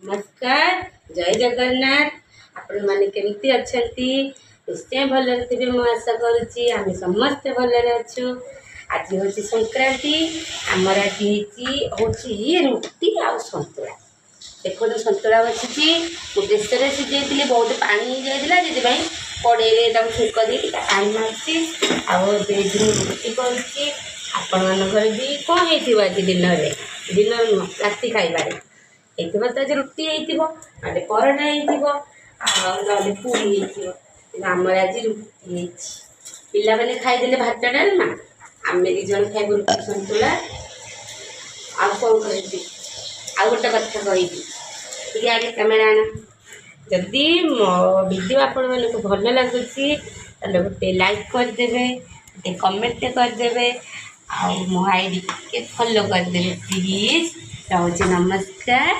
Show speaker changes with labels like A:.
A: नमस्कार जय जगन्नाथ आपण माने केमती अछंती निश्चय भल थे मु आशा करुच्ची आम समस्ते भलरे अच्छु। आज हूँ संक्रांति आमर आज हूँ रुटी आ सतुला देखो तो सतुला बसी देशरे सीझे बहुत पानी जाइला से कड़े छुक दे पानी मार्ची रुटी करुच्ची आपण मान भी कौन हो आज दिन दिन राति खाइबार तो आज रुटी होते पराठा हो पूरी होमर आज रुटी पिला मैंने खाईदे भात डालमा आम दिज खाइबू रुटी सतुला आ कौन कह आ गोटे कथा कही आगे कैमेरा आना जदि मो वीडियो आपण मानक भल लगुच गोटे लाइक करदे गोटे कमेंट करदे आ मो आईडी के फॉलो करदे प्लीज। रोज नमस्कार।